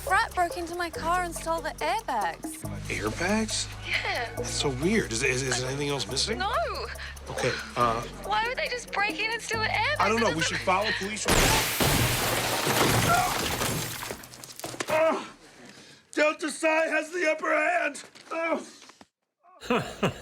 frat broke into my car and stole the airbags. Airbags? Yeah. That's so weird. Is anything else missing? No. Okay, Why would they just break in and steal the airbags? I don't know. We should follow police reports. Delta Psi has the upper hand.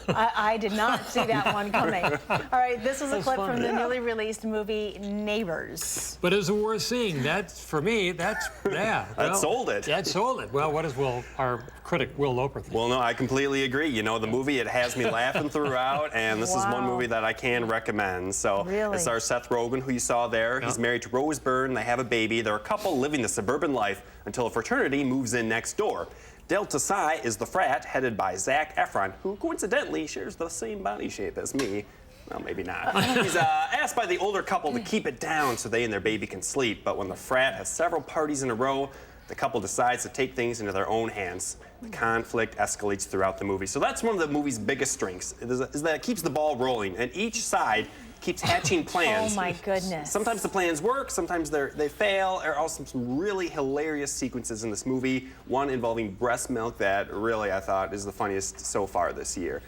I did not see that one coming. All right, this is a clip from the newly released movie Neighbors. But is it worth seeing? That's, for me, that's, yeah. That sold it. That sold it. Well, what does our critic, Will Loper, think? Well, no, I completely agree. You know, the movie, it has me laughing throughout, and this is one movie that I can recommend. So Really? it's our Seth Rogen, who you saw there. He's married to Rose Byrne. They have a baby. They're a couple living the suburban life until a fraternity moves in next door. Delta Psi is the frat headed by Efron, who coincidentally shares the same body shape as me. Well, maybe not. He's asked by the older couple to keep it down so they and their baby can sleep, but when the frat has several parties in a row, the couple decides to take things into their own hands. The conflict escalates throughout the movie. So that's one of the movie's biggest strengths, is that it keeps the ball rolling, and each side keeps hatching plans. Oh my goodness. Sometimes the plans work, sometimes they fail. There are also some really hilarious sequences in this movie. One involving breast milk that really I thought is the funniest so far this year.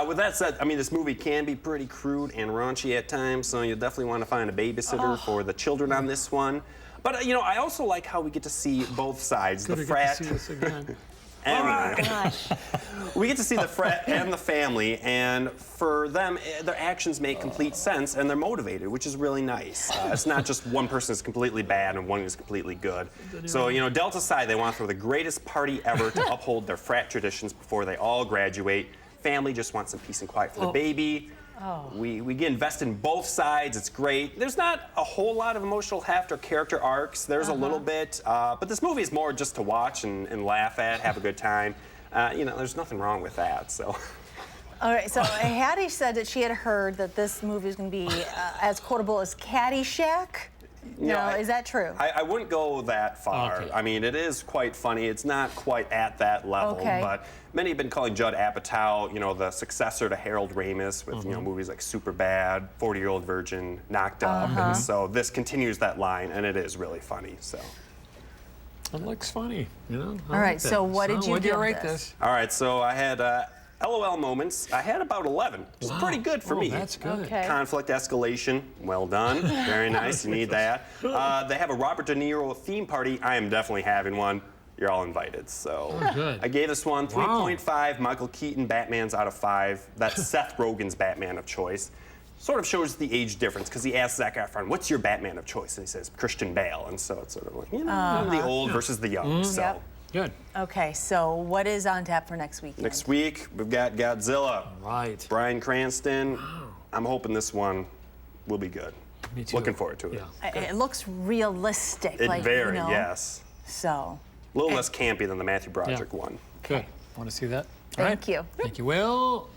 With that said, I mean, this movie can be pretty crude and raunchy at times, so you'll definitely want to find a babysitter for the children on this one. But, you know, I also like how we get to see both sides, the frat. To see this again. And Gosh. we get to see the frat and the family, and for them, their actions make complete sense, and they're motivated, which is really nice. It's not just one person is completely bad and one is completely good. So, you know, Delta Psi, they want to throw the greatest party ever to uphold their frat traditions before they all graduate. Family just wants some peace and quiet for the baby. We get invested in both sides. It's great. There's not a whole lot of emotional heft or character arcs. There's a little bit, but this movie is more just to watch and laugh at, have a good time. You know, there's nothing wrong with that. So. All right, so Hattie said that she had heard that this movie is going to be as quotable as Caddyshack. No, is that true? I wouldn't go that far. Okay. I mean, it is quite funny. It's not quite at that level, but many have been calling Judd Apatow, you know, the successor to Harold Ramis with, you know, movies like Superbad, 40-Year-Old Virgin, Knocked Up, and so this continues that line, and it is really funny, so. It looks funny, you know? All right, so what did you give rate this? All right, so I had LOL moments. I had about 11, which is pretty good for me. That's good. Okay. Conflict escalation, well done. Very nice, you need that. They have a Robert De Niro theme party. I am definitely having one. You're all invited. So good. I gave this one 3.5 Michael Keaton Batmans out of 5. That's Seth Rogen's Batman of choice. Sort of shows the age difference because he asks Efron, "What's your Batman of choice?" And he says Christian Bale, and so it's sort of like, you know, the old versus the young. So. Yep. Good. Okay, so what is on tap for next week? Next week, we've got Godzilla. Right. Bryan Cranston. I'm hoping this one will be good. Me too. Looking forward to it. Yeah. It looks realistic. It like, very, you know, yes. So. A little less campy than the Matthew Broderick one. Good. Want to see that? All right. Thank you. Thank you, Will.